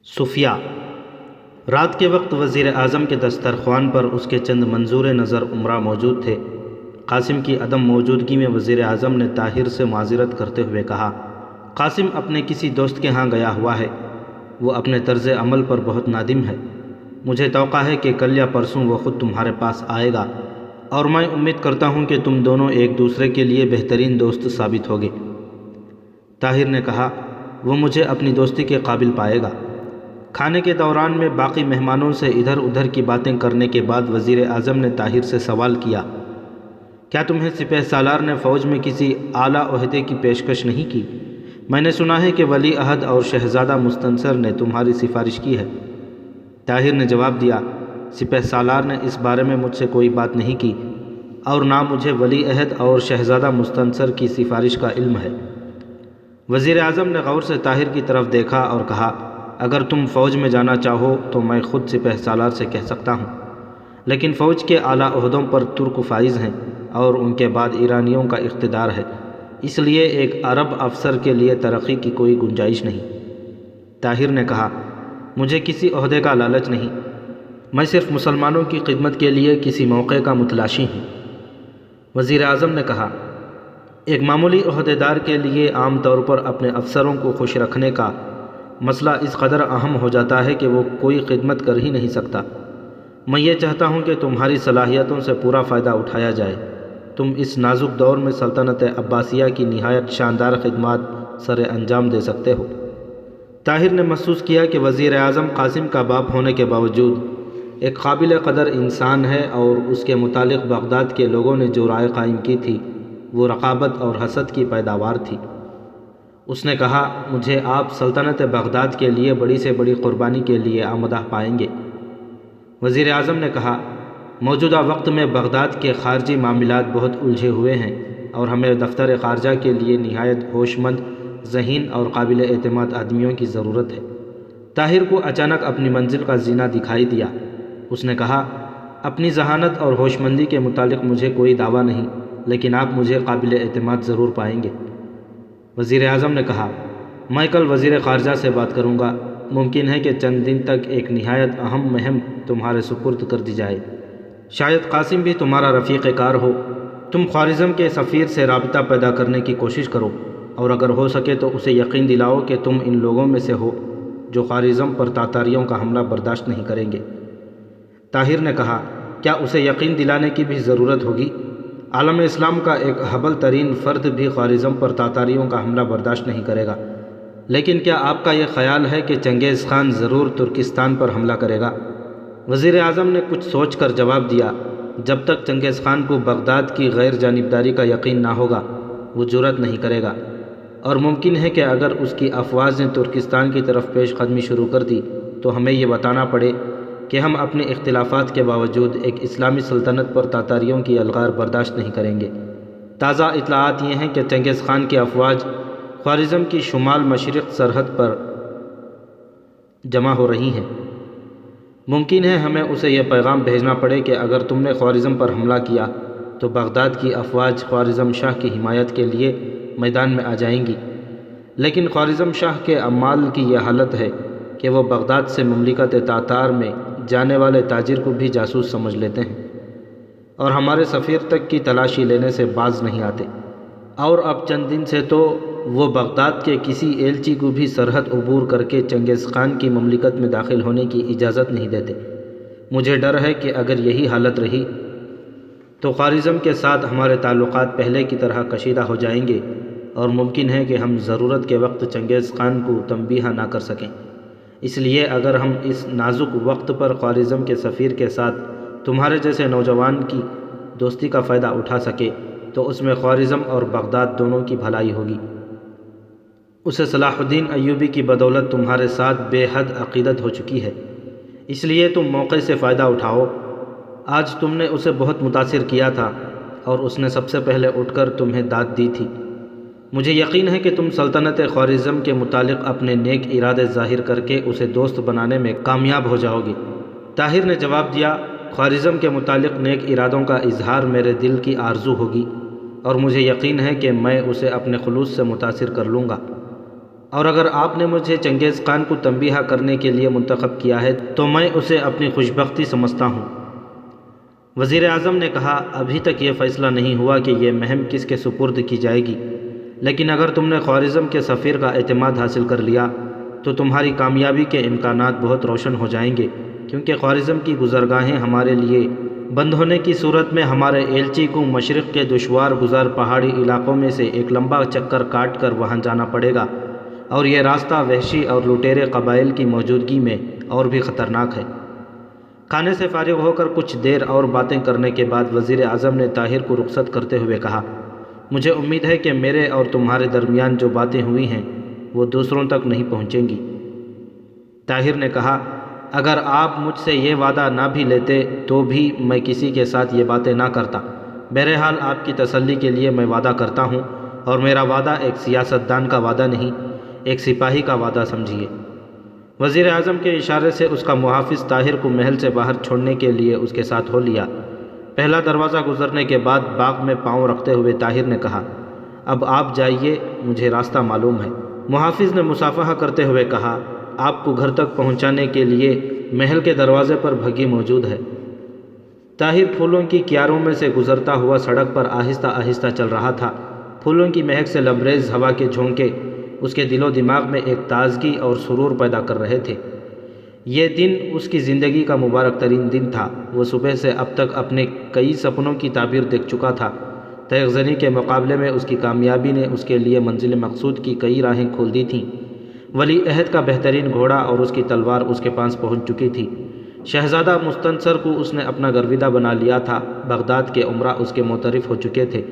صفیہ۔ رات کے وقت وزیر اعظم کے دسترخوان پر اس کے چند منظور نظر امراء موجود تھے۔ قاسم کی عدم موجودگی میں وزیر اعظم نے طاہر سے معذرت کرتے ہوئے کہا، قاسم اپنے کسی دوست کے ہاں گیا ہوا ہے، وہ اپنے طرز عمل پر بہت نادم ہے۔ مجھے توقع ہے کہ کل یا پرسوں وہ خود تمہارے پاس آئے گا، اور میں امید کرتا ہوں کہ تم دونوں ایک دوسرے کے لیے بہترین دوست ثابت ہوگے۔ طاہر نے کہا، وہ مجھے اپنی دوستی کے قابل پائے گا۔ کھانے کے دوران میں باقی مہمانوں سے ادھر ادھر کی باتیں کرنے کے بعد وزیر اعظم نے طاہر سے سوال کیا، کیا تمہیں سپہ سالار نے فوج میں کسی اعلیٰ عہدے کی پیشکش نہیں کی؟ میں نے سنا ہے کہ ولی عہد اور شہزادہ مستنصر نے تمہاری سفارش کی ہے۔ طاہر نے جواب دیا، سپہ سالار نے اس بارے میں مجھ سے کوئی بات نہیں کی، اور نہ مجھے ولی عہد اور شہزادہ مستنصر کی سفارش کا علم ہے۔ وزیر اعظم نے غور سے طاہر کی طرف دیکھا اور کہا، اگر تم فوج میں جانا چاہو تو میں خود سپہ سالار سے کہہ سکتا ہوں، لیکن فوج کے اعلیٰ عہدوں پر ترک فائز ہیں اور ان کے بعد ایرانیوں کا اقتدار ہے، اس لیے ایک عرب افسر کے لیے ترقی کی کوئی گنجائش نہیں۔ طاہر نے کہا، مجھے کسی عہدے کا لالچ نہیں، میں صرف مسلمانوں کی خدمت کے لیے کسی موقع کا متلاشی ہوں۔ وزیر اعظم نے کہا، ایک معمولی عہدیدار کے لیے عام طور پر اپنے افسروں کو خوش رکھنے کا مسئلہ اس قدر اہم ہو جاتا ہے کہ وہ کوئی خدمت کر ہی نہیں سکتا۔ میں یہ چاہتا ہوں کہ تمہاری صلاحیتوں سے پورا فائدہ اٹھایا جائے۔ تم اس نازک دور میں سلطنت عباسیہ کی نہایت شاندار خدمات سر انجام دے سکتے ہو۔ طاہر نے محسوس کیا کہ وزیر اعظم قاسم کا باپ ہونے کے باوجود ایک قابل قدر انسان ہے، اور اس کے متعلق بغداد کے لوگوں نے جو رائے قائم کی تھی وہ رقابت اور حسد کی پیداوار تھی۔ اس نے کہا، مجھے آپ سلطنت بغداد کے لیے بڑی سے بڑی قربانی کے لیے آمادہ پائیں گے۔ وزیر اعظم نے کہا، موجودہ وقت میں بغداد کے خارجی معاملات بہت الجھے ہوئے ہیں، اور ہمیں دفتر خارجہ کے لیے نہایت ہوش مند، ذہین اور قابل اعتماد آدمیوں کی ضرورت ہے۔ طاہر کو اچانک اپنی منزل کا زینہ دکھائی دیا۔ اس نے کہا، اپنی ذہانت اور ہوش مندی کے متعلق مجھے کوئی دعویٰ نہیں، لیکن آپ مجھے قابل اعتماد ضرور پائیں گے۔ وزیر اعظم نے کہا، میں کل وزیر خارجہ سے بات کروں گا، ممکن ہے کہ چند دن تک ایک نہایت اہم مہم تمہارے سپرد کر دی جائے۔ شاید قاسم بھی تمہارا رفیق کار ہو۔ تم خوارزم کے سفیر سے رابطہ پیدا کرنے کی کوشش کرو، اور اگر ہو سکے تو اسے یقین دلاؤ کہ تم ان لوگوں میں سے ہو جو خوارزم پر تاتاریوں کا حملہ برداشت نہیں کریں گے۔ طاہر نے کہا، کیا اسے یقین دلانے کی بھی ضرورت ہوگی؟ عالم اسلام کا ایک حبل ترین فرد بھی خوارزم پر تاتاریوں کا حملہ برداشت نہیں کرے گا، لیکن کیا آپ کا یہ خیال ہے کہ چنگیز خان ضرور ترکستان پر حملہ کرے گا؟ وزیر اعظم نے کچھ سوچ کر جواب دیا، جب تک چنگیز خان کو بغداد کی غیر جانبداری کا یقین نہ ہوگا وہ جرأت نہیں کرے گا، اور ممکن ہے کہ اگر اس کی افواج نے ترکستان کی طرف پیش قدمی شروع کر دی تو ہمیں یہ بتانا پڑے کہ ہم اپنے اختلافات کے باوجود ایک اسلامی سلطنت پر تاتاریوں کی الغار برداشت نہیں کریں گے۔ تازہ اطلاعات یہ ہیں کہ چنگیز خان کی افواج خوارزم کی شمال مشرق سرحد پر جمع ہو رہی ہیں۔ ممکن ہے ہمیں اسے یہ پیغام بھیجنا پڑے کہ اگر تم نے خوارزم پر حملہ کیا تو بغداد کی افواج خوارزم شاہ کی حمایت کے لیے میدان میں آ جائیں گی، لیکن خوارزم شاہ کے عمال کی یہ حالت ہے کہ وہ بغداد سے مملکت تاتار میں جانے والے تاجر کو بھی جاسوس سمجھ لیتے ہیں، اور ہمارے سفیر تک کی تلاشی لینے سے باز نہیں آتے، اور اب چند دن سے تو وہ بغداد کے کسی ایلچی کو بھی سرحد عبور کر کے چنگیز خان کی مملکت میں داخل ہونے کی اجازت نہیں دیتے۔ مجھے ڈر ہے کہ اگر یہی حالت رہی تو خوارزم کے ساتھ ہمارے تعلقات پہلے کی طرح کشیدہ ہو جائیں گے، اور ممکن ہے کہ ہم ضرورت کے وقت چنگیز خان کو تنبیہ نہ کر سکیں۔ اس لیے اگر ہم اس نازک وقت پر خوارزم کے سفیر کے ساتھ تمہارے جیسے نوجوان کی دوستی کا فائدہ اٹھا سکے تو اس میں خوارزم اور بغداد دونوں کی بھلائی ہوگی۔ اسے صلاح الدین ایوبی کی بدولت تمہارے ساتھ بے حد عقیدت ہو چکی ہے، اس لیے تم موقع سے فائدہ اٹھاؤ۔ آج تم نے اسے بہت متاثر کیا تھا، اور اس نے سب سے پہلے اٹھ کر تمہیں داد دی تھی۔ مجھے یقین ہے کہ تم سلطنت خوارزم کے متعلق اپنے نیک ارادے ظاہر کر کے اسے دوست بنانے میں کامیاب ہو جاؤ گے۔ طاہر نے جواب دیا، خوارزم کے متعلق نیک ارادوں کا اظہار میرے دل کی آرزو ہوگی، اور مجھے یقین ہے کہ میں اسے اپنے خلوص سے متاثر کر لوں گا۔ اور اگر آپ نے مجھے چنگیز خان کو تنبیہ کرنے کے لیے منتخب کیا ہے تو میں اسے اپنی خوشبختی سمجھتا ہوں۔ وزیر اعظم نے کہا، ابھی تک یہ فیصلہ نہیں ہوا کہ یہ مہم کس کے سپرد کی جائے گی، لیکن اگر تم نے خوارزم کے سفیر کا اعتماد حاصل کر لیا تو تمہاری کامیابی کے امکانات بہت روشن ہو جائیں گے، کیونکہ خوارزم کی گزرگاہیں ہمارے لیے بند ہونے کی صورت میں ہمارے ایلچی کو مشرق کے دشوار گزار پہاڑی علاقوں میں سے ایک لمبا چکر کاٹ کر وہاں جانا پڑے گا، اور یہ راستہ وحشی اور لٹیرے قبائل کی موجودگی میں اور بھی خطرناک ہے۔ کھانے سے فارغ ہو کر کچھ دیر اور باتیں کرنے کے بعد وزیر اعظم نے طاہر کو رخصت کرتے ہوئے کہا، مجھے امید ہے کہ میرے اور تمہارے درمیان جو باتیں ہوئی ہیں وہ دوسروں تک نہیں پہنچیں گی۔ طاہر نے کہا، اگر آپ مجھ سے یہ وعدہ نہ بھی لیتے تو بھی میں کسی کے ساتھ یہ باتیں نہ کرتا۔ بہرحال آپ کی تسلی کے لیے میں وعدہ کرتا ہوں، اور میرا وعدہ ایک سیاستدان کا وعدہ نہیں، ایک سپاہی کا وعدہ سمجھیے۔ وزیر اعظم کے اشارے سے اس کا محافظ طاہر کو محل سے باہر چھوڑنے کے لیے اس کے ساتھ ہو لیا۔ پہلا دروازہ گزرنے کے بعد باغ میں پاؤں رکھتے ہوئے طاہر نے کہا، اب آپ جائیے، مجھے راستہ معلوم ہے۔ محافظ نے مصافحہ کرتے ہوئے کہا، آپ کو گھر تک پہنچانے کے لیے محل کے دروازے پر بھگی موجود ہے۔ طاہر پھولوں کی کیاروں میں سے گزرتا ہوا سڑک پر آہستہ آہستہ چل رہا تھا۔ پھولوں کی مہک سے لبریز ہوا کے جھونکے اس کے دل و دماغ میں ایک تازگی اور سرور پیدا کر رہے تھے۔ یہ دن اس کی زندگی کا مبارک ترین دن تھا۔ وہ صبح سے اب تک اپنے کئی سپنوں کی تعبیر دیکھ چکا تھا۔ تیغ زنی کے مقابلے میں اس کی کامیابی نے اس کے لیے منزل مقصود کی کئی راہیں کھول دی تھیں۔ ولی عہد کا بہترین گھوڑا اور اس کی تلوار اس کے پاس پہنچ چکی تھی۔ شہزادہ مستنصر کو اس نے اپنا گرویدہ بنا لیا تھا۔ بغداد کے امراء اس کے معترف ہو چکے تھے،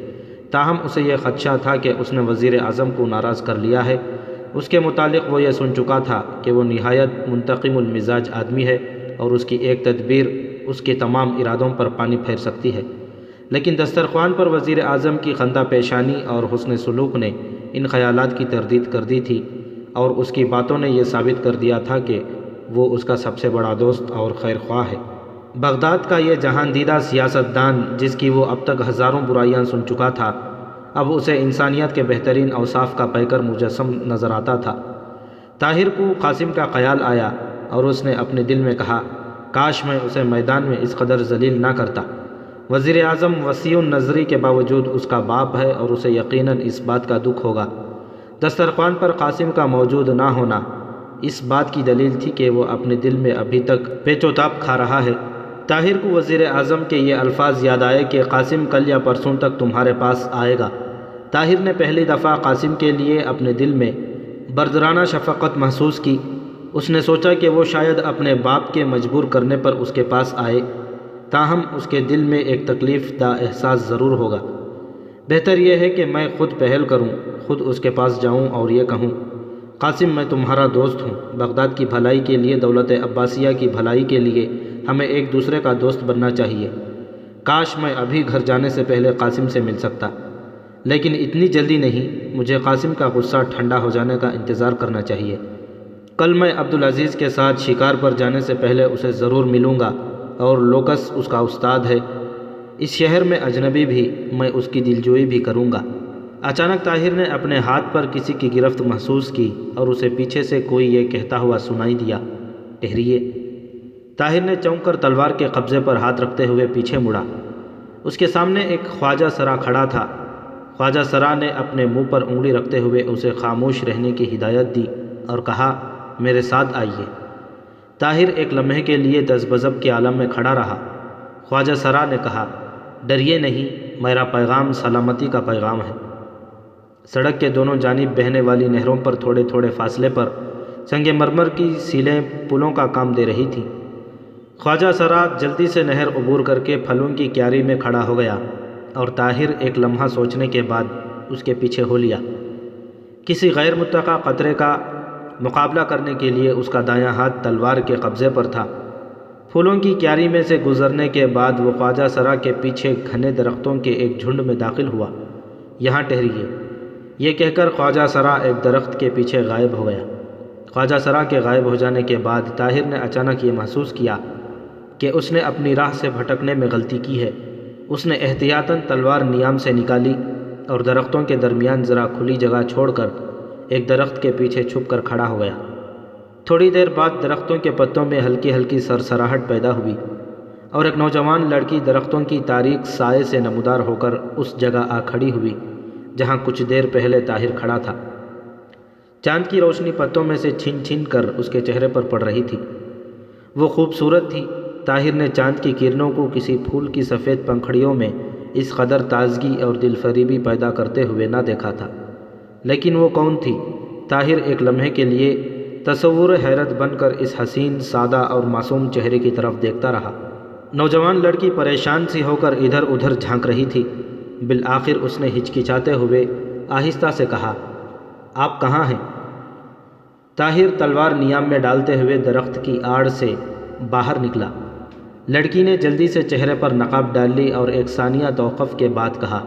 تاہم اسے یہ خدشہ تھا کہ اس نے وزیر اعظم کو ناراض کر لیا ہے۔ اس کے متعلق وہ یہ سن چکا تھا کہ وہ نہایت منتقم المزاج آدمی ہے اور اس کی ایک تدبیر اس کے تمام ارادوں پر پانی پھیر سکتی ہے۔ لیکن دسترخوان پر وزیر اعظم کی خندہ پیشانی اور حسن سلوک نے ان خیالات کی تردید کر دی تھی، اور اس کی باتوں نے یہ ثابت کر دیا تھا کہ وہ اس کا سب سے بڑا دوست اور خیر خواہ ہے۔ بغداد کا یہ جہاندیدہ سیاستدان، جس کی وہ اب تک ہزاروں برائیاں سن چکا تھا، اب اسے انسانیت کے بہترین اوصاف کا پیکر مجسم نظر آتا تھا۔ طاہر کو قاسم کا خیال آیا اور اس نے اپنے دل میں کہا، کاش میں اسے میدان میں اس قدر ذلیل نہ کرتا۔ وزیر اعظم وسیع النظری کے باوجود اس کا باپ ہے اور اسے یقیناً اس بات کا دکھ ہوگا۔ دسترخوان پر قاسم کا موجود نہ ہونا اس بات کی دلیل تھی کہ وہ اپنے دل میں ابھی تک پیچ و تاب کھا رہا ہے۔ طاہر کو وزیر اعظم کے یہ الفاظ یاد آئے کہ قاسم کل یا پرسوں تک تمہارے پاس آئے گا۔ طاہر نے پہلی دفعہ قاسم کے لیے اپنے دل میں برادرانہ شفقت محسوس کی۔ اس نے سوچا کہ وہ شاید اپنے باپ کے مجبور کرنے پر اس کے پاس آئے، تاہم اس کے دل میں ایک تکلیف دہ احساس ضرور ہوگا۔ بہتر یہ ہے کہ میں خود پہل کروں، خود اس کے پاس جاؤں اور یہ کہوں، قاسم میں تمہارا دوست ہوں۔ بغداد کی بھلائی کے لیے، دولت عباسیہ کی بھلائی کے لیے ہمیں ایک دوسرے کا دوست بننا چاہیے۔ کاش میں ابھی گھر جانے سے پہلے قاسم سے مل سکتا، لیکن اتنی جلدی نہیں، مجھے قاسم کا غصہ ٹھنڈا ہو جانے کا انتظار کرنا چاہیے۔ کل میں عبدالعزیز کے ساتھ شکار پر جانے سے پہلے اسے ضرور ملوں گا، اور لوکس اس کا استاد ہے۔ اس شہر میں اجنبی بھی، میں اس کی دلجوئی بھی کروں گا۔ اچانک طاہر نے اپنے ہاتھ پر کسی کی گرفت محسوس کی اور اسے پیچھے سے کوئی یہ کہتا ہوا سنائی دیا، ٹھہریے۔ طاہر نے چونک کر تلوار کے قبضے پر ہاتھ رکھتے ہوئے پیچھے مڑا۔ اس کے سامنے ایک خواجہ سرا کھڑا تھا۔ خواجہ سرا نے اپنے منہ پر انگلی رکھتے ہوئے اسے خاموش رہنے کی ہدایت دی اور کہا، میرے ساتھ آئیے۔ طاہر ایک لمحے کے لیے دزبزب کے عالم میں کھڑا رہا۔ خواجہ سرا نے کہا، ڈریے نہیں، میرا پیغام سلامتی کا پیغام ہے۔ سڑک کے دونوں جانب بہنے والی نہروں پر تھوڑے تھوڑے فاصلے پر سنگ مرمر کی سیلیں پلوں کا کام دے رہی تھیں۔ خواجہ سرا جلدی سے نہر عبور کر کے پھلوں کی کیاری میں کھڑا ہو گیا، اور طاہر ایک لمحہ سوچنے کے بعد اس کے پیچھے ہو لیا۔ کسی غیر متوقع خطرے کا مقابلہ کرنے کے لیے اس کا دایاں ہاتھ تلوار کے قبضے پر تھا۔ پھولوں کی کیاری میں سے گزرنے کے بعد وہ خواجہ سرا کے پیچھے گھنے درختوں کے ایک جھنڈ میں داخل ہوا۔ یہاں ٹھہریے، یہ کہہ کر خواجہ سرا ایک درخت کے پیچھے غائب ہو گیا۔ خواجہ سرا کے غائب ہو جانے کے بعد طاہر نے اچانک یہ محسوس کیا کہ اس نے اپنی راہ سے بھٹکنے میں غلطی کی ہے۔ اس نے احتیاطاً تلوار نیام سے نکالی اور درختوں کے درمیان ذرا کھلی جگہ چھوڑ کر ایک درخت کے پیچھے چھپ کر کھڑا ہو گیا۔ تھوڑی دیر بعد درختوں کے پتوں میں ہلکی ہلکی سرسراہٹ پیدا ہوئی اور ایک نوجوان لڑکی درختوں کی تاریک سائے سے نمودار ہو کر اس جگہ آ کھڑی ہوئی جہاں کچھ دیر پہلے طاہر کھڑا تھا۔ چاند کی روشنی پتوں میں سے چھن چھن کر اس کے چہرے پر پڑ رہی تھی۔ وہ خوبصورت تھی۔ طاہر نے چاند کی کرنوں کو کسی پھول کی سفید پنکھڑیوں میں اس قدر تازگی اور دل فریبی پیدا کرتے ہوئے نہ دیکھا تھا۔ لیکن وہ کون تھی؟ طاہر ایک لمحے کے لیے تصور حیرت بن کر اس حسین، سادہ اور معصوم چہرے کی طرف دیکھتا رہا۔ نوجوان لڑکی پریشان سی ہو کر ادھر ادھر جھانک رہی تھی۔ بالآخر اس نے ہچکچاتے ہوئے آہستہ سے کہا، آپ کہاں ہیں؟ طاہر تلوار نیام میں ڈالتے ہوئے درخت کی آڑ سے باہر نکلا۔ لڑکی نے جلدی سے چہرے پر نقاب ڈال لی اور ایک ثانیہ توقف کے بعد کہا،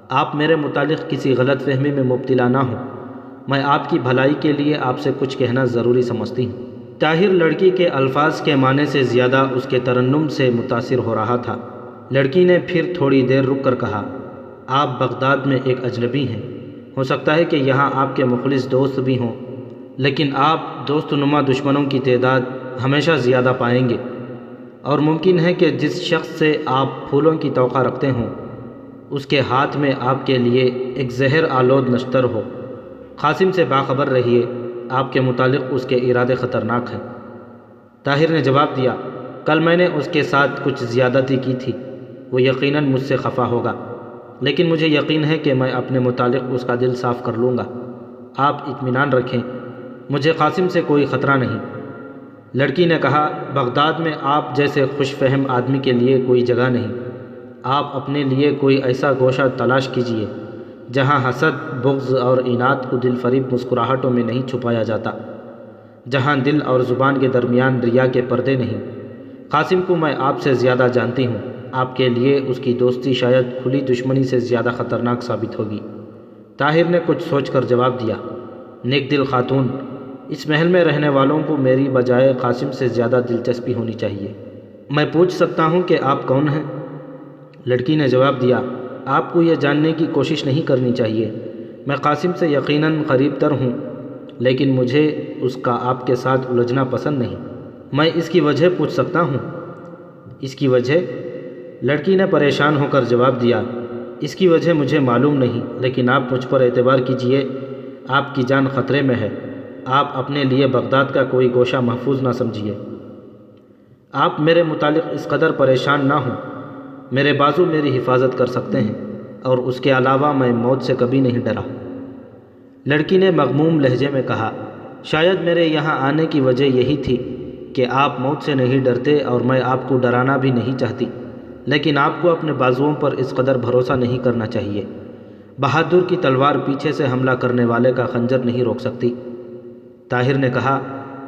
آپ میرے متعلق کسی غلط فہمی میں مبتلا نہ ہوں، میں آپ کی بھلائی کے لیے آپ سے کچھ کہنا ضروری سمجھتی ہوں۔ طاہر لڑکی کے الفاظ کے معنی سے زیادہ اس کے ترنم سے متاثر ہو رہا تھا۔ لڑکی نے پھر تھوڑی دیر رک کر کہا، آپ بغداد میں ایک اجنبی ہیں، ہو سکتا ہے کہ یہاں آپ کے مخلص دوست بھی ہوں، لیکن آپ دوست نما دشمنوں کی تعداد ہمیشہ زیادہ پائیں گے، اور ممکن ہے کہ جس شخص سے آپ پھولوں کی توقع رکھتے ہوں اس کے ہاتھ میں آپ کے لیے ایک زہر آلود نشتر ہو۔ قاسم سے باخبر رہیے، آپ کے متعلق اس کے ارادے خطرناک ہیں۔ طاہر نے جواب دیا، کل میں نے اس کے ساتھ کچھ زیادتی کی تھی، وہ یقیناً مجھ سے خفا ہوگا، لیکن مجھے یقین ہے کہ میں اپنے متعلق اس کا دل صاف کر لوں گا۔ آپ اطمینان رکھیں، مجھے قاسم سے کوئی خطرہ نہیں۔ لڑکی نے کہا، بغداد میں آپ جیسے خوش فہم آدمی کے لیے کوئی جگہ نہیں۔ آپ اپنے لیے کوئی ایسا گوشہ تلاش کیجیے جہاں حسد، بغض اور اناد کو دل فریب مسکراہٹوں میں نہیں چھپایا جاتا، جہاں دل اور زبان کے درمیان ریا کے پردے نہیں۔ قاسم کو میں آپ سے زیادہ جانتی ہوں، آپ کے لیے اس کی دوستی شاید کھلی دشمنی سے زیادہ خطرناک ثابت ہوگی۔ طاہر نے کچھ سوچ کر جواب دیا، نیک دل خاتون، اس محل میں رہنے والوں کو میری بجائے قاسم سے زیادہ دلچسپی ہونی چاہیے۔ میں پوچھ سکتا ہوں کہ آپ کون ہیں؟ لڑکی نے جواب دیا، آپ کو یہ جاننے کی کوشش نہیں کرنی چاہیے۔ میں قاسم سے یقیناً قریب تر ہوں، لیکن مجھے اس کا آپ کے ساتھ الجھنا پسند نہیں۔ میں اس کی وجہ پوچھ سکتا ہوں؟ اس کی وجہ؟ لڑکی نے پریشان ہو کر جواب دیا، اس کی وجہ مجھے معلوم نہیں، لیکن آپ مجھ پر اعتبار کیجیے، آپ کی جان خطرے میں ہے۔ آپ اپنے لیے بغداد کا کوئی گوشہ محفوظ نہ سمجھیے۔ آپ میرے متعلق اس قدر پریشان نہ ہوں، میرے بازو میری حفاظت کر سکتے ہیں، اور اس کے علاوہ میں موت سے کبھی نہیں ڈرا۔ لڑکی نے مغموم لہجے میں کہا، شاید میرے یہاں آنے کی وجہ یہی تھی کہ آپ موت سے نہیں ڈرتے اور میں آپ کو ڈرانا بھی نہیں چاہتی، لیکن آپ کو اپنے بازوؤں پر اس قدر بھروسہ نہیں کرنا چاہیے۔ بہادر کی تلوار پیچھے سے حملہ کرنے والے کا خنجر نہیں روک سکتی۔ طاہر نے کہا،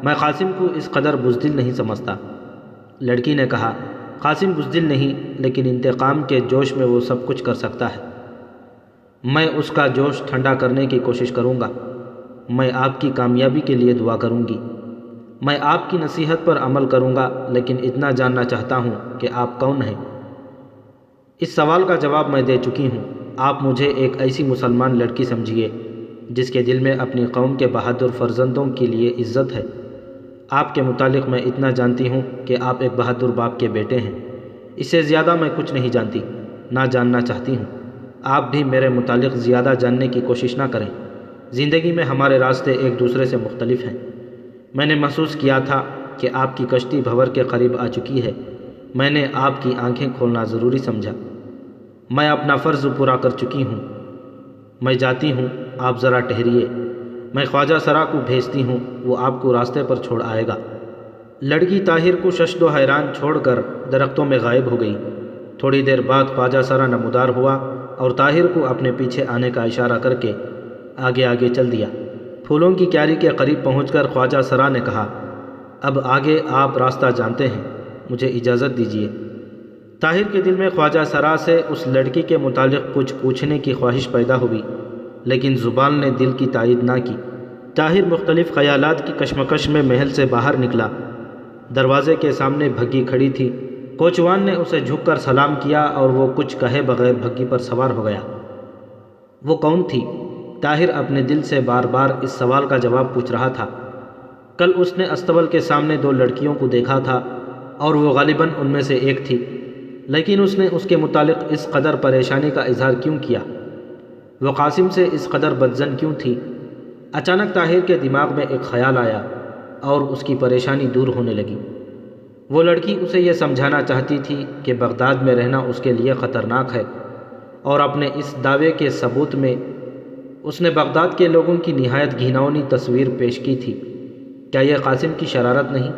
میں قاسم کو اس قدر بزدل نہیں سمجھتا۔ لڑکی نے کہا، قاسم بزدل نہیں، لیکن انتقام کے جوش میں وہ سب کچھ کر سکتا ہے۔ میں اس کا جوش ٹھنڈا کرنے کی کوشش کروں گا۔ میں آپ کی کامیابی کے لیے دعا کروں گی۔ میں آپ کی نصیحت پر عمل کروں گا، لیکن اتنا جاننا چاہتا ہوں کہ آپ کون ہیں؟ اس سوال کا جواب میں دے چکی ہوں۔ آپ مجھے ایک ایسی مسلمان لڑکی سمجھیے جس کے دل میں اپنی قوم کے بہادر فرزندوں کے لیے عزت ہے۔ آپ کے متعلق میں اتنا جانتی ہوں کہ آپ ایک بہادر باپ کے بیٹے ہیں۔ اس سے زیادہ میں کچھ نہیں جانتی، نہ جاننا چاہتی ہوں۔ آپ بھی میرے متعلق زیادہ جاننے کی کوشش نہ کریں۔ زندگی میں ہمارے راستے ایک دوسرے سے مختلف ہیں۔ میں نے محسوس کیا تھا کہ آپ کی کشتی بھنور کے قریب آ چکی ہے۔ میں نے آپ کی آنکھیں کھولنا ضروری سمجھا۔ میں اپنا فرض پورا کر چکی ہوں۔ میں جاتی ہوں، آپ ذرا ٹھہریے۔ میں خواجہ سرا کو بھیجتی ہوں، وہ آپ کو راستے پر چھوڑ آئے گا۔ لڑکی طاہر کو ششد و حیران چھوڑ کر درختوں میں غائب ہو گئی۔ تھوڑی دیر بعد خواجہ سرا نمودار ہوا اور طاہر کو اپنے پیچھے آنے کا اشارہ کر کے آگے آگے چل دیا۔ پھولوں کی کیاری کے قریب پہنچ کر خواجہ سرا نے کہا، اب آگے آپ راستہ جانتے ہیں، مجھے اجازت دیجیے۔ طاہر کے دل میں خواجہ سرا سے اس لڑکی کے متعلق کچھ پوچھنے کی خواہش پیدا ہوئی، لیکن زبان نے دل کی تائید نہ کی۔ طاہر مختلف خیالات کی کشمکش میں محل سے باہر نکلا۔ دروازے کے سامنے بھگی کھڑی تھی۔ کوچوان نے اسے جھک کر سلام کیا اور وہ کچھ کہے بغیر بھگی پر سوار ہو گیا۔ وہ کون تھی؟ طاہر اپنے دل سے بار بار اس سوال کا جواب پوچھ رہا تھا۔ کل اس نے استبل کے سامنے دو لڑکیوں کو دیکھا تھا اور وہ غالباً ان میں سے ایک تھی، لیکن اس نے اس کے متعلق اس قدر پریشانی کا اظہار کیوں کیا؟ وہ قاسم سے اس قدر بدظن کیوں تھی؟ اچانک طاہر کے دماغ میں ایک خیال آیا اور اس کی پریشانی دور ہونے لگی۔ وہ لڑکی اسے یہ سمجھانا چاہتی تھی کہ بغداد میں رہنا اس کے لیے خطرناک ہے، اور اپنے اس دعوے کے ثبوت میں اس نے بغداد کے لوگوں کی نہایت گھناؤنی تصویر پیش کی تھی۔ کیا یہ قاسم کی شرارت نہیں؟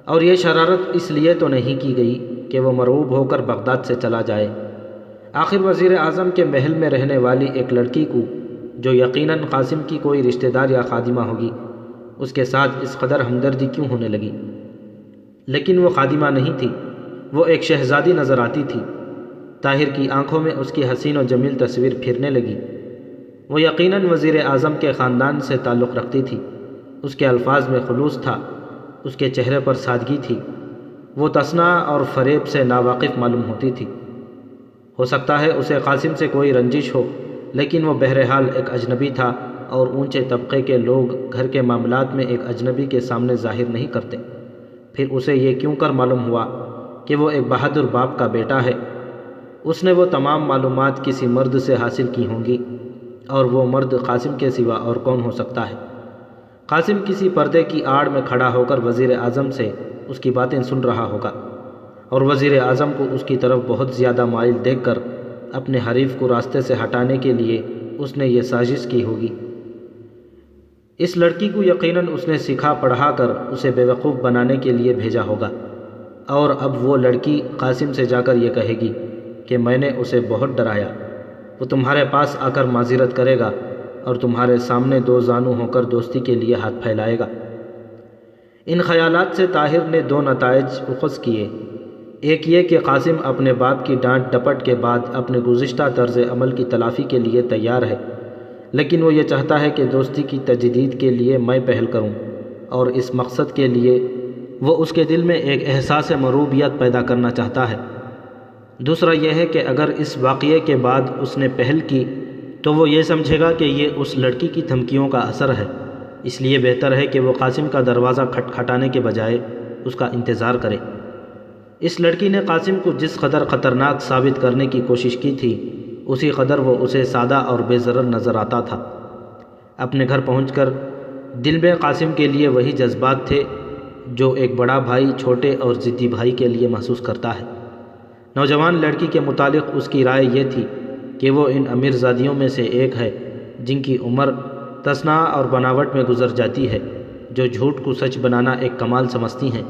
اور یہ شرارت اس لیے تو نہیں کی گئی کہ وہ مرعوب ہو کر بغداد سے چلا جائے۔ آخر وزیر اعظم کے محل میں رہنے والی ایک لڑکی کو، جو یقیناً قاسم کی کوئی رشتہ دار یا خادمہ ہوگی، اس کے ساتھ اس قدر ہمدردی کیوں ہونے لگی؟ لیکن وہ خادمہ نہیں تھی، وہ ایک شہزادی نظر آتی تھی۔ طاہر کی آنکھوں میں اس کی حسین و جمیل تصویر پھرنے لگی۔ وہ یقیناً وزیر اعظم کے خاندان سے تعلق رکھتی تھی۔ اس کے الفاظ میں خلوص تھا، اس کے چہرے پر سادگی تھی۔ وہ تصنع اور فریب سے ناواقف معلوم ہوتی تھی۔ ہو سکتا ہے اسے قاسم سے کوئی رنجش ہو، لیکن وہ بہرحال ایک اجنبی تھا، اور اونچے طبقے کے لوگ گھر کے معاملات میں ایک اجنبی کے سامنے ظاہر نہیں کرتے۔ پھر اسے یہ کیوں کر معلوم ہوا کہ وہ ایک بہادر باپ کا بیٹا ہے؟ اس نے وہ تمام معلومات کسی مرد سے حاصل کی ہوں گی، اور وہ مرد قاسم کے سوا اور کون ہو سکتا ہے؟ قاسم کسی پردے کی آڑ میں کھڑا ہو کر وزیر اعظم سے اس کی باتیں سن رہا ہوگا، اور وزیر اعظم کو اس کی طرف بہت زیادہ مائل دیکھ کر اپنے حریف کو راستے سے ہٹانے کے لیے اس نے یہ سازش کی ہوگی۔ اس لڑکی کو یقیناً اس نے سکھا پڑھا کر اسے بیوقوف بنانے کے لیے بھیجا ہوگا، اور اب وہ لڑکی قاسم سے جا کر یہ کہے گی کہ میں نے اسے بہت ڈرایا، وہ تمہارے پاس آ کر معذرت کرے گا اور تمہارے سامنے دو زانو ہو کر دوستی کے لیے ہاتھ پھیلائے گا۔ ان خیالات سے طاہر نے دو نتائج اخذ کیے۔ ایک یہ کہ قاسم اپنے باپ کی ڈانٹ ڈپٹ کے بعد اپنے گزشتہ طرز عمل کی تلافی کے لیے تیار ہے، لیکن وہ یہ چاہتا ہے کہ دوستی کی تجدید کے لیے میں پہل کروں، اور اس مقصد کے لیے وہ اس کے دل میں ایک احساس مرعوبیت پیدا کرنا چاہتا ہے۔ دوسرا یہ ہے کہ اگر اس واقعے کے بعد اس نے پہل کی تو وہ یہ سمجھے گا کہ یہ اس لڑکی کی دھمکیوں کا اثر ہے، اس لیے بہتر ہے کہ وہ قاسم کا دروازہ کھٹکھٹانے کے بجائے اس کا انتظار کرے۔ اس لڑکی نے قاسم کو جس قدر خطرناک ثابت کرنے کی کوشش کی تھی، اسی قدر وہ اسے سادہ اور بے ضرر نظر آتا تھا۔ اپنے گھر پہنچ کر دل میں قاسم کے لیے وہی جذبات تھے جو ایک بڑا بھائی چھوٹے اور ضدی بھائی کے لیے محسوس کرتا ہے۔ نوجوان لڑکی کے متعلق اس کی رائے یہ تھی کہ وہ ان امیر زادیوں میں سے ایک ہے جن کی عمر تصنع اور بناوٹ میں گزر جاتی ہے، جو جھوٹ کو سچ بنانا ایک کمال سمجھتی ہیں۔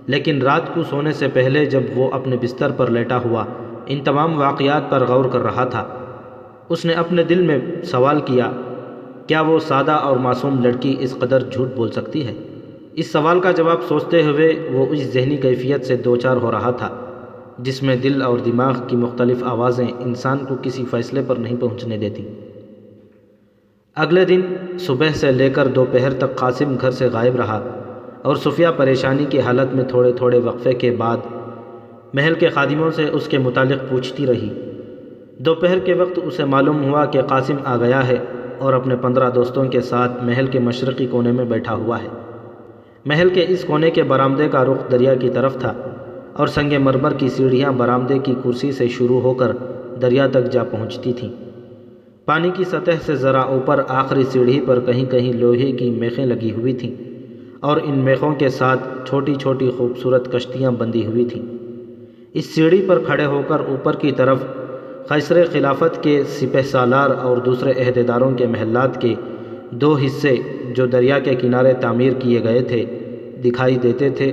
لیکن رات کو سونے سے پہلے جب وہ اپنے بستر پر لیٹا ہوا ان تمام واقعات پر غور کر رہا تھا، اس نے اپنے دل میں سوال کیا، کیا وہ سادہ اور معصوم لڑکی اس قدر جھوٹ بول سکتی ہے؟ اس سوال کا جواب سوچتے ہوئے وہ اس ذہنی کیفیت سے دوچار ہو رہا تھا جس میں دل اور دماغ کی مختلف آوازیں انسان کو کسی فیصلے پر نہیں پہنچنے دیتی۔ اگلے دن صبح سے لے کر دوپہر تک قاسم گھر سے غائب رہا، اور صفیہ پریشانی کی حالت میں تھوڑے تھوڑے وقفے کے بعد محل کے خادموں سے اس کے متعلق پوچھتی رہی۔ دوپہر کے وقت اسے معلوم ہوا کہ قاسم آ گیا ہے اور اپنے 15 دوستوں کے ساتھ محل کے مشرقی کونے میں بیٹھا ہوا ہے۔ محل کے اس کونے کے برآمدے کا رخ دریا کی طرف تھا، اور سنگ مرمر کی سیڑھیاں برآمدے کی کرسی سے شروع ہو کر دریا تک جا پہنچتی تھیں۔ پانی کی سطح سے ذرا اوپر آخری سیڑھی پر کہیں کہیں لوہے کی میخیں لگی ہوئی تھیں، اور ان میخوں کے ساتھ چھوٹی چھوٹی خوبصورت کشتیاں بندھی ہوئی تھیں۔ اس سیڑھی پر کھڑے ہو کر اوپر کی طرف قیصر خلافت کے سپہ سالار اور دوسرے عہدیداروں کے محلات کے 2 حصے جو دریا کے کنارے تعمیر کیے گئے تھے دکھائی دیتے تھے،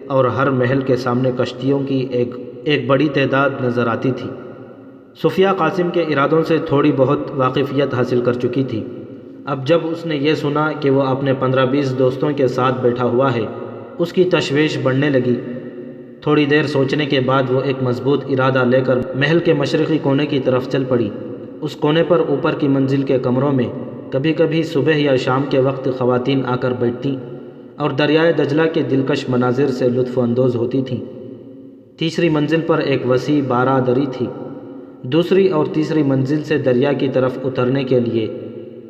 اور ہر محل کے سامنے کشتیوں کی ایک بڑی تعداد نظر آتی تھی۔ سفیا قاسم کے ارادوں سے تھوڑی بہت واقفیت حاصل کر چکی تھی۔ اب جب اس نے یہ سنا کہ وہ اپنے 15-20 دوستوں کے ساتھ بیٹھا ہوا ہے، اس کی تشویش بڑھنے لگی۔ تھوڑی دیر سوچنے کے بعد وہ ایک مضبوط ارادہ لے کر محل کے مشرقی کونے کی طرف چل پڑی۔ اس کونے پر اوپر کی منزل کے کمروں میں کبھی کبھی صبح یا شام کے وقت خواتین آ کر بیٹھتیں اور دریائے دجلہ کے دلکش مناظر سے لطف اندوز ہوتی تھیں۔ تیسری منزل پر ایک وسیع بارہ دری تھی۔ دوسری اور تیسری منزل سے دریا کی طرف اترنے کے لیے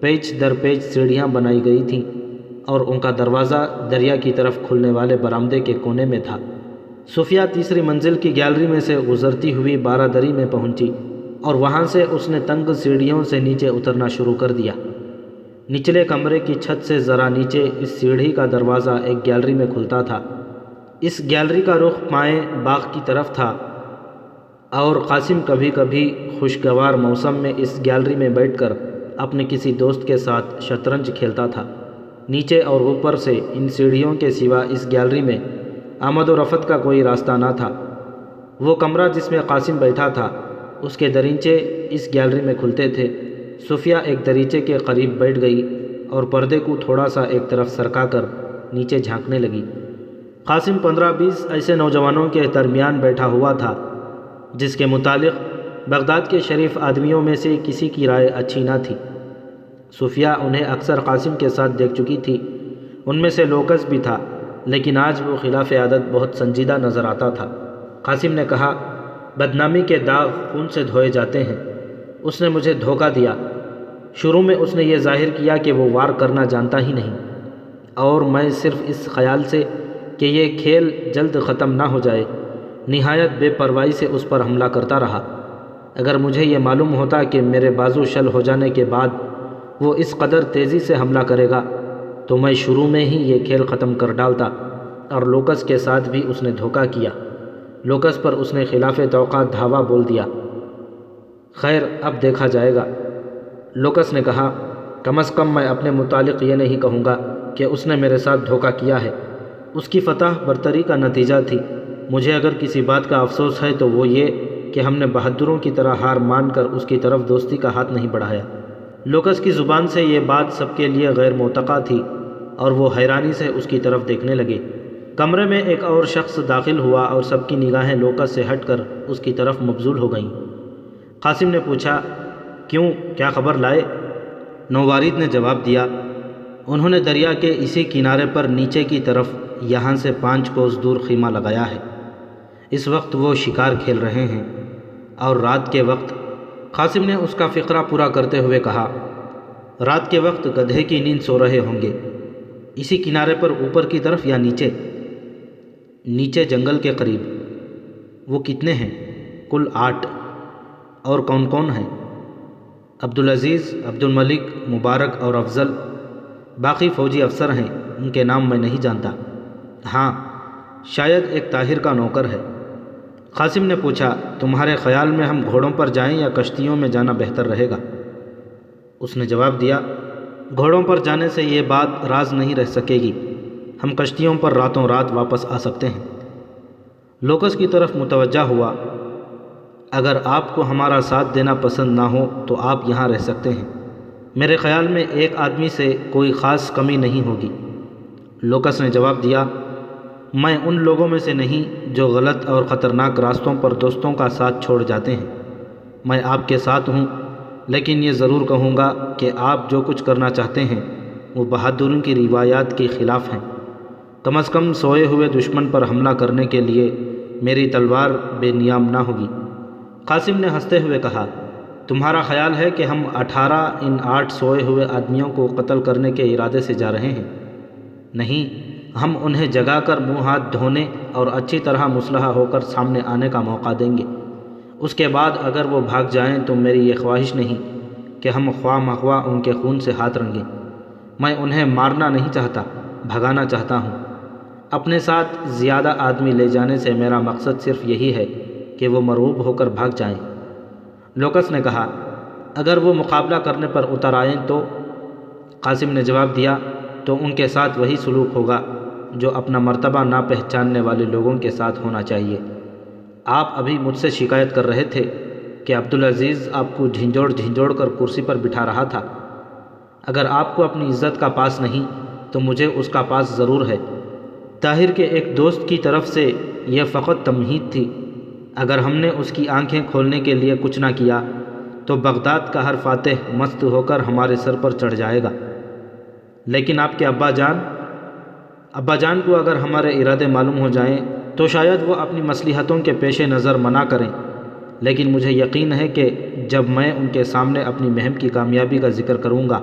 پیچ در پیچ سیڑھیاں بنائی گئی تھیں اور ان کا دروازہ دریا کی طرف کھلنے والے برآمدے کے کونے میں تھا۔ صفیہ تیسری منزل کی گیلری میں سے گزرتی ہوئی بارہ دری میں پہنچی اور وہاں سے اس نے تنگ سیڑھیوں سے نیچے اترنا شروع کر دیا۔ نچلے کمرے کی چھت سے ذرا نیچے اس سیڑھی کا دروازہ ایک گیلری میں کھلتا تھا۔ اس گیلری کا رخ مائیں باغ کی طرف تھا اور قاسم کبھی کبھی خوشگوار موسم میں اس گیلری میں بیٹھ کر اپنے کسی دوست کے ساتھ شطرنج کھیلتا تھا۔ نیچے اور اوپر سے ان سیڑھیوں کے سوا اس گیلری میں آمد و رفت کا کوئی راستہ نہ تھا۔ وہ کمرہ جس میں قاسم بیٹھا تھا اس کے دریچے اس گیلری میں کھلتے تھے۔ صفیہ ایک دریچے کے قریب بیٹھ گئی اور پردے کو تھوڑا سا ایک طرف سرکا کر نیچے جھانکنے لگی۔ قاسم 15-20 ایسے نوجوانوں کے درمیان بیٹھا ہوا تھا جس کے متعلق بغداد کے شریف آدمیوں میں سے کسی کی رائے اچھی نہ تھی۔ صفیہ انہیں اکثر قاسم کے ساتھ دیکھ چکی تھی، ان میں سے لوکس بھی تھا، لیکن آج وہ خلاف عادت بہت سنجیدہ نظر آتا تھا۔ قاسم نے کہا، بدنامی کے داغ خون سے دھوئے جاتے ہیں۔ اس نے مجھے دھوکہ دیا۔ شروع میں اس نے یہ ظاہر کیا کہ وہ وار کرنا جانتا ہی نہیں، اور میں صرف اس خیال سے کہ یہ کھیل جلد ختم نہ ہو جائے نہایت بے پرواہی سے اس پر حملہ کرتا رہا۔ اگر مجھے یہ معلوم ہوتا کہ میرے بازو شل ہو جانے کے بعد وہ اس قدر تیزی سے حملہ کرے گا تو میں شروع میں ہی یہ کھیل ختم کر ڈالتا۔ اور لوکس کے ساتھ بھی اس نے دھوکہ کیا۔ لوکس پر اس نے خلاف توقع دھاوا بول دیا۔ خیر، اب دیکھا جائے گا۔ لوکس نے کہا، کم از کم میں اپنے متعلق یہ نہیں کہوں گا کہ اس نے میرے ساتھ دھوکہ کیا ہے۔ اس کی فتح برتری کا نتیجہ تھی۔ مجھے اگر کسی بات کا افسوس ہے تو وہ یہ کہ ہم نے بہادروں کی طرح ہار مان کر اس کی طرف دوستی کا ہاتھ نہیں بڑھایا۔ لوکس کی زبان سے یہ بات سب کے لیے غیر متوقع تھی اور وہ حیرانی سے اس کی طرف دیکھنے لگے۔ کمرے میں ایک اور شخص داخل ہوا اور سب کی نگاہیں لوکس سے ہٹ کر اس کی طرف مبذول ہو گئیں۔ قاسم نے پوچھا، کیوں، کیا خبر لائے؟ نووارید نے جواب دیا، انہوں نے دریا کے اسی کنارے پر نیچے کی طرف یہاں سے 5 کوس دور خیمہ لگایا ہے۔ اس وقت وہ شکار کھیل رہے ہیں اور رات کے وقت، قاسم نے اس کا فقرہ پورا کرتے ہوئے کہا، رات کے وقت گدھے کی نیند سو رہے ہوں گے۔ اسی کنارے پر اوپر کی طرف یا نیچے؟ نیچے جنگل کے قریب۔ وہ کتنے ہیں؟ کل 8۔ اور کون کون ہیں؟ عبدالعزیز، عبدالملک، مبارک اور افضل۔ باقی فوجی افسر ہیں، ان کے نام میں نہیں جانتا۔ ہاں، شاید ایک طاہر کا نوکر ہے۔ قاسم نے پوچھا، تمہارے خیال میں ہم گھوڑوں پر جائیں یا کشتیوں میں جانا بہتر رہے گا؟ اس نے جواب دیا، گھوڑوں پر جانے سے یہ بات راز نہیں رہ سکے گی، ہم کشتیوں پر راتوں رات واپس آ سکتے ہیں۔ لوکس کی طرف متوجہ ہوا، اگر آپ کو ہمارا ساتھ دینا پسند نہ ہو تو آپ یہاں رہ سکتے ہیں، میرے خیال میں ایک آدمی سے کوئی خاص کمی نہیں ہوگی۔ لوکس نے جواب دیا، میں ان لوگوں میں سے نہیں جو غلط اور خطرناک راستوں پر دوستوں کا ساتھ چھوڑ جاتے ہیں۔ میں آپ کے ساتھ ہوں، لیکن یہ ضرور کہوں گا کہ آپ جو کچھ کرنا چاہتے ہیں وہ بہادروں کی روایات کے خلاف ہیں۔ کم از کم سوئے ہوئے دشمن پر حملہ کرنے کے لیے میری تلوار بے نیام نہ ہوگی۔ قاسم نے ہنستے ہوئے کہا، تمہارا خیال ہے کہ ہم 18 ان 8 سوئے ہوئے آدمیوں کو قتل کرنے کے ارادے سے جا رہے ہیں؟ نہیں، ہم انہیں جگا کر منہ ہاتھ دھونے اور اچھی طرح مسلح ہو کر سامنے آنے کا موقع دیں گے۔ اس کے بعد اگر وہ بھاگ جائیں تو میری یہ خواہش نہیں کہ ہم خواہ مخواہ ان کے خون سے ہاتھ رنگیں۔ میں انہیں مارنا نہیں چاہتا، بھگانا چاہتا ہوں۔ اپنے ساتھ زیادہ آدمی لے جانے سے میرا مقصد صرف یہی ہے کہ وہ مرعوب ہو کر بھاگ جائیں۔ لوکس نے کہا، اگر وہ مقابلہ کرنے پر اتر آئیں تو؟ قاسم نے جواب دیا، تو ان کے ساتھ وہی سلوک ہوگا جو اپنا مرتبہ نہ پہچاننے والے لوگوں کے ساتھ ہونا چاہیے۔ آپ ابھی مجھ سے شکایت کر رہے تھے کہ عبدالعزیز آپ کو جھنجھوڑ کر کرسی پر بٹھا رہا تھا۔ اگر آپ کو اپنی عزت کا پاس نہیں تو مجھے اس کا پاس ضرور ہے۔ طاہر کے ایک دوست کی طرف سے یہ فقط تمہید تھی۔ اگر ہم نے اس کی آنکھیں کھولنے کے لیے کچھ نہ کیا تو بغداد کا ہر فاتح مست ہو کر ہمارے سر پر چڑھ جائے گا۔ لیکن آپ کے ابا جان کو اگر ہمارے ارادے معلوم ہو جائیں تو شاید وہ اپنی مصلحتوں کے پیش نظر منع کریں، لیکن مجھے یقین ہے کہ جب میں ان کے سامنے اپنی مہم کی کامیابی کا ذکر کروں گا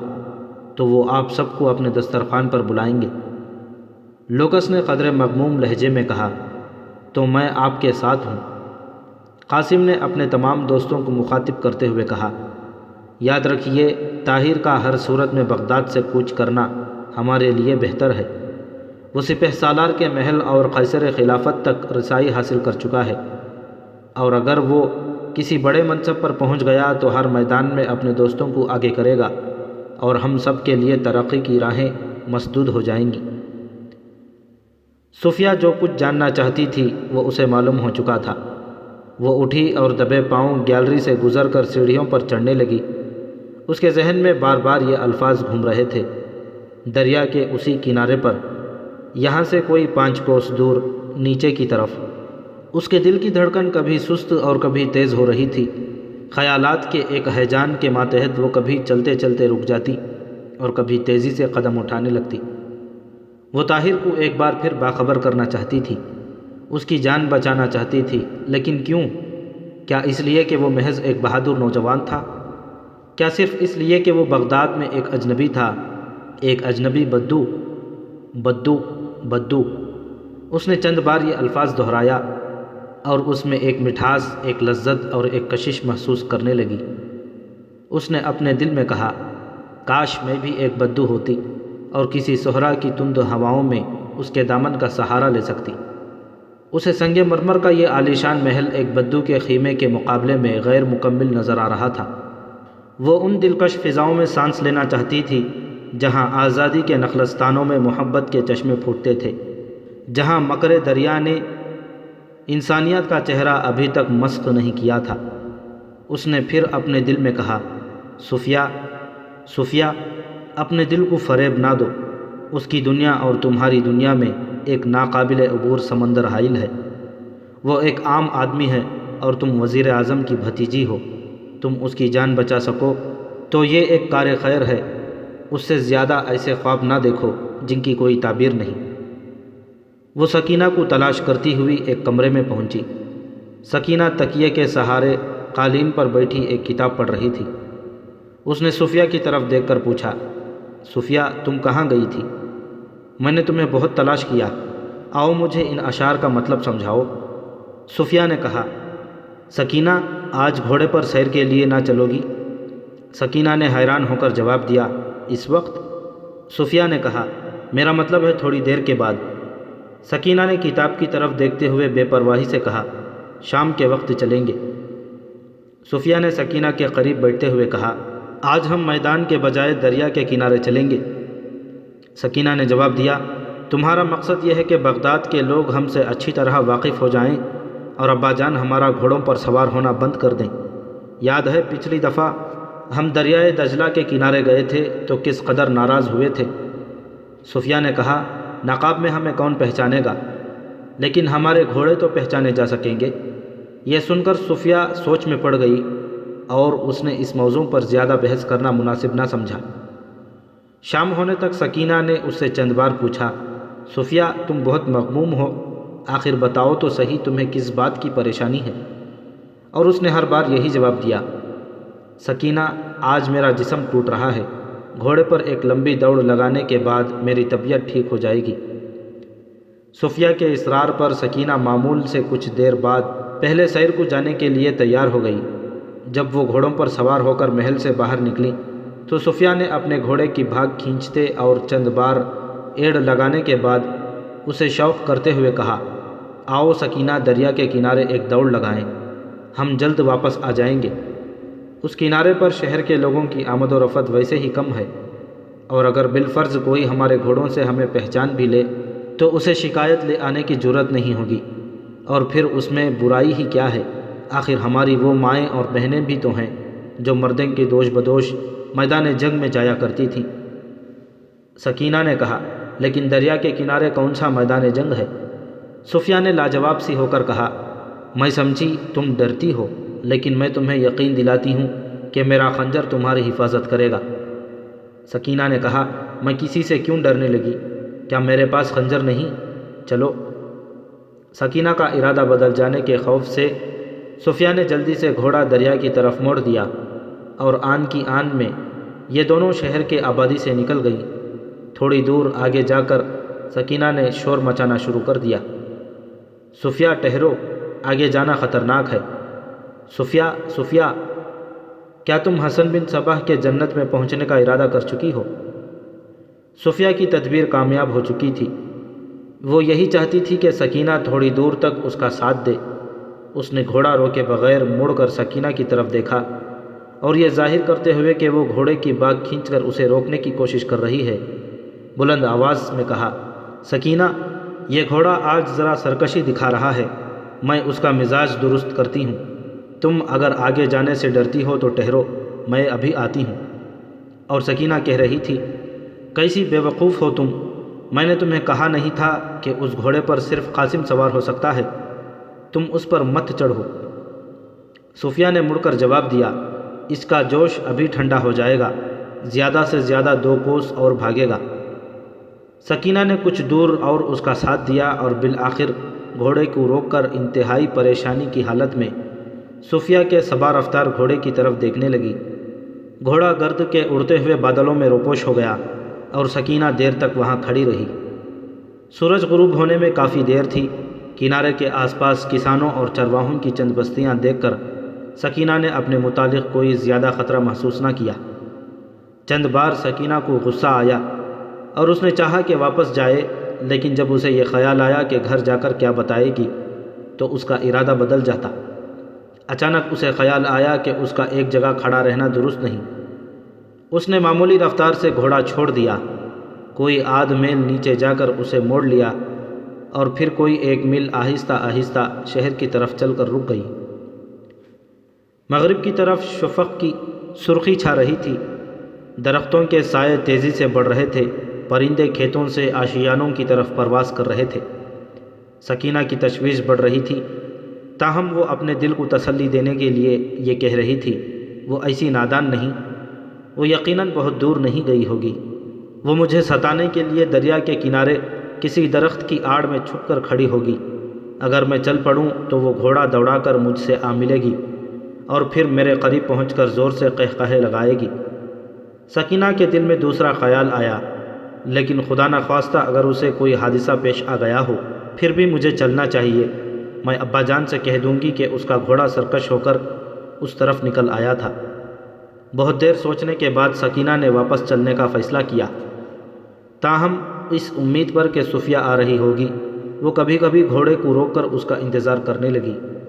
تو وہ آپ سب کو اپنے دسترخوان پر بلائیں گے۔ لوکس نے قدر مغموم لہجے میں کہا، تو میں آپ کے ساتھ ہوں۔ قاسم نے اپنے تمام دوستوں کو مخاطب کرتے ہوئے کہا، یاد رکھیے طاہر کا ہر صورت میں بغداد سے کوچ کرنا ہمارے لیے بہتر ہے۔ وہ سپہ سالار کے محل اور قیصر خلافت تک رسائی حاصل کر چکا ہے، اور اگر وہ کسی بڑے منصب پر پہنچ گیا تو ہر میدان میں اپنے دوستوں کو آگے کرے گا اور ہم سب کے لیے ترقی کی راہیں مسدود ہو جائیں گی۔ صفیہ جو کچھ جاننا چاہتی تھی وہ اسے معلوم ہو چکا تھا۔ وہ اٹھی اور دبے پاؤں گیلری سے گزر کر سیڑھیوں پر چڑھنے لگی۔ اس کے ذہن میں بار بار یہ الفاظ گھوم رہے تھے، دریا کے اسی کنارے پر، یہاں سے کوئی 5 کوس دور نیچے کی طرف۔ اس کے دل کی دھڑکن کبھی سست اور کبھی تیز ہو رہی تھی۔ خیالات کے ایک ہیجان کے ماتحت وہ کبھی چلتے چلتے رک جاتی اور کبھی تیزی سے قدم اٹھانے لگتی۔ وہ طاہر کو ایک بار پھر باخبر کرنا چاہتی تھی، اس کی جان بچانا چاہتی تھی، لیکن کیوں؟ کیا اس لیے کہ وہ محض ایک بہادر نوجوان تھا؟ کیا صرف اس لیے کہ وہ بغداد میں ایک اجنبی تھا، ایک اجنبی بدو؟ بدو بدو، اس نے چند بار یہ الفاظ دہرایا اور اس میں ایک مٹھاس، ایک لذت اور ایک کشش محسوس کرنے لگی۔ اس نے اپنے دل میں کہا، کاش میں بھی ایک بدو ہوتی اور کسی صحرا کی تند ہواؤں میں اس کے دامن کا سہارا لے سکتی۔ اسے سنگ مرمر کا یہ عالیشان محل ایک بدو کے خیمے کے مقابلے میں غیر مکمل نظر آ رہا تھا۔ وہ ان دلکش فضاؤں میں سانس لینا چاہتی تھی جہاں آزادی کے نخلستانوں میں محبت کے چشمے پھوٹتے تھے، جہاں مکر دریا نے انسانیت کا چہرہ ابھی تک مسخ نہیں کیا تھا۔ اس نے پھر اپنے دل میں کہا، صفیہ، صفیہ، اپنے دل کو فریب نہ دو، اس کی دنیا اور تمہاری دنیا میں ایک ناقابل عبور سمندر حائل ہے۔ وہ ایک عام آدمی ہے اور تم وزیر اعظم کی بھتیجی ہو۔ تم اس کی جان بچا سکو تو یہ ایک کار خیر ہے، اس سے زیادہ ایسے خواب نہ دیکھو جن کی کوئی تعبیر نہیں۔ وہ سکینہ کو تلاش کرتی ہوئی ایک کمرے میں پہنچی۔ سکینہ تکیے کے سہارے قالین پر بیٹھی ایک کتاب پڑھ رہی تھی۔ اس نے صفیہ کی طرف دیکھ کر پوچھا، صفیہ، تم کہاں گئی تھی؟ میں نے تمہیں بہت تلاش کیا، آؤ مجھے ان اشعار کا مطلب سمجھاؤ۔ صفیہ نے کہا، سکینہ، آج گھوڑے پر سیر کے لیے نہ چلو گی؟ سکینہ نے حیران ہو کر جواب دیا، اس وقت؟ صفیہ نے کہا، میرا مطلب ہے تھوڑی دیر کے بعد۔ سکینہ نے کتاب کی طرف دیکھتے ہوئے بے پرواہی سے کہا، شام کے وقت چلیں گے۔ صفیہ نے سکینہ کے قریب بیٹھتے ہوئے کہا، آج ہم میدان کے بجائے دریا کے کنارے چلیں گے۔ سکینہ نے جواب دیا، تمہارا مقصد یہ ہے کہ بغداد کے لوگ ہم سے اچھی طرح واقف ہو جائیں اور ابا جان ہمارا گھوڑوں پر سوار ہونا بند کر دیں۔ یاد ہے پچھلی دفعہ ہم دریائے دجلہ کے کنارے گئے تھے تو کس قدر ناراض ہوئے تھے۔ صفیہ نے کہا، نقاب میں ہمیں کون پہچانے گا، لیکن ہمارے گھوڑے تو پہچانے جا سکیں گے۔ یہ سن کر صفیہ سوچ میں پڑ گئی اور اس نے اس موضوع پر زیادہ بحث کرنا مناسب نہ سمجھا۔ شام ہونے تک سکینہ نے اس سے چند بار پوچھا، صفیہ، تم بہت مغموم ہو، آخر بتاؤ تو صحیح تمہیں کس بات کی پریشانی ہے؟ اور اس نے ہر بار یہی جواب دیا، سکینہ، آج میرا جسم ٹوٹ رہا ہے، گھوڑے پر ایک لمبی دوڑ لگانے کے بعد میری طبیعت ٹھیک ہو جائے گی۔ صفیہ کے اصرار پر سکینہ معمول سے کچھ دیر بعد پہلے سیر کو جانے کے لیے تیار ہو گئی۔ جب وہ گھوڑوں پر سوار ہو کر محل سے باہر نکلی تو صفیہ نے اپنے گھوڑے کی بھاگ کھینچتے اور چند بار ایڑ لگانے کے بعد اسے شوق کرتے ہوئے کہا، آؤ سکینہ، دریا کے کنارے ایک دوڑ لگائیں، ہم جلد واپس آ جائیں گے۔ اس کنارے پر شہر کے لوگوں کی آمد و رفت ویسے ہی کم ہے، اور اگر بالفرض کوئی ہمارے گھوڑوں سے ہمیں پہچان بھی لے تو اسے شکایت لے آنے کی جرت نہیں ہوگی، اور پھر اس میں برائی ہی کیا ہے؟ آخر ہماری وہ مائیں اور بہنیں بھی تو ہیں جو مردیں کی دوش بدوش میدان جنگ میں جایا کرتی تھیں۔ سکینہ نے کہا، لیکن دریا کے کنارے کون سا میدان جنگ ہے؟ صفیہ نے لاجواب سی ہو کر کہا، میں سمجھی تم ڈرتی ہو، لیکن میں تمہیں یقین دلاتی ہوں کہ میرا خنجر تمہاری حفاظت کرے گا۔ سکینہ نے کہا، میں کسی سے کیوں ڈرنے لگی؟ کیا میرے پاس خنجر نہیں؟ چلو۔ سکینہ کا ارادہ بدل جانے کے خوف سے صفیہ نے جلدی سے گھوڑا دریا کی طرف موڑ دیا اور آن کی آن میں یہ دونوں شہر کے آبادی سے نکل گئیں۔ تھوڑی دور آگے جا کر سکینہ نے شور مچانا شروع کر دیا، صفیہ ٹھہرو، آگے جانا خطرناک ہے۔ صفیہ، صفیہ، کیا تم حسن بن صباح کے جنت میں پہنچنے کا ارادہ کر چکی ہو؟ صفیہ کی تدبیر کامیاب ہو چکی تھی۔ وہ یہی چاہتی تھی کہ سکینہ تھوڑی دور تک اس کا ساتھ دے۔ اس نے گھوڑا روکے بغیر مڑ کر سکینہ کی طرف دیکھا اور یہ ظاہر کرتے ہوئے کہ وہ گھوڑے کی باگ کھینچ کر اسے روکنے کی کوشش کر رہی ہے، بلند آواز میں کہا، سکینہ، یہ گھوڑا آج ذرا سرکشی دکھا رہا ہے، میں اس کا مزاج درست کرتی ہوں۔ تم اگر آگے جانے سے ڈرتی ہو تو ٹھہرو، میں ابھی آتی ہوں۔ اور سکینہ کہہ رہی تھی، کیسی بے وقوف ہو تم، میں نے تمہیں کہا نہیں تھا کہ اس گھوڑے پر صرف قاسم سوار ہو سکتا ہے، تم اس پر مت چڑھو۔ صفیہ نے مڑ کر جواب دیا، اس کا جوش ابھی ٹھنڈا ہو جائے گا، زیادہ سے زیادہ 2 کوس اور بھاگے گا۔ سکینہ نے کچھ دور اور اس کا ساتھ دیا اور بالآخر گھوڑے کو روک کر انتہائی پریشانی کی حالت میں صفیہ کے صبا رفتار گھوڑے کی طرف دیکھنے لگی۔ گھوڑا گرد کے اڑتے ہوئے بادلوں میں روپوش ہو گیا اور سکینہ دیر تک وہاں کھڑی رہی۔ سورج غروب ہونے میں کافی دیر تھی۔ کنارے کے آس پاس کسانوں اور چرواہوں کی چند بستیاں دیکھ کر سکینہ نے اپنے متعلق کوئی زیادہ خطرہ محسوس نہ کیا۔ چند بار سکینہ کو غصہ آیا اور اس نے چاہا کہ واپس جائے، لیکن جب اسے یہ خیال آیا کہ گھر جا کر کیا بتائے گی تو اس کا ارادہ بدل جاتا۔ اچانک اسے خیال آیا کہ اس کا ایک جگہ کھڑا رہنا درست نہیں۔ اس نے معمولی رفتار سے گھوڑا چھوڑ دیا، کوئی آدھ میل نیچے جا کر اسے موڑ لیا اور پھر کوئی 1 میل آہستہ آہستہ شہر کی طرف چل کر رک گئی۔ مغرب کی طرف شفق کی سرخی چھا رہی تھی، درختوں کے سائے تیزی سے بڑھ رہے تھے، پرندے کھیتوں سے آشیانوں کی طرف پرواز کر رہے تھے۔ سکینہ کی تشویش بڑھ رہی تھی، تاہم وہ اپنے دل کو تسلی دینے کے لیے یہ کہہ رہی تھی، وہ ایسی نادان نہیں، وہ یقیناً بہت دور نہیں گئی ہوگی، وہ مجھے ستانے کے لیے دریا کے کنارے کسی درخت کی آڑ میں چھپ کر کھڑی ہوگی۔ اگر میں چل پڑوں تو وہ گھوڑا دوڑا کر مجھ سے آ ملے گی اور پھر میرے قریب پہنچ کر زور سے قہقہے لگائے گی۔ سکینہ کے دل میں دوسرا خیال آیا، لیکن خدا نخواستہ اگر اسے کوئی حادثہ پیش آ گیا ہو، پھر بھی مجھے چلنا چاہیے۔ میں ابا جان سے کہہ دوں گی کہ اس کا گھوڑا سرکش ہو کر اس طرف نکل آیا تھا۔ بہت دیر سوچنے کے بعد سکینہ نے واپس چلنے کا فیصلہ کیا، تاہم اس امید پر کہ صفیہ آ رہی ہوگی، وہ کبھی کبھی گھوڑے کو روک کر اس کا انتظار کرنے لگی۔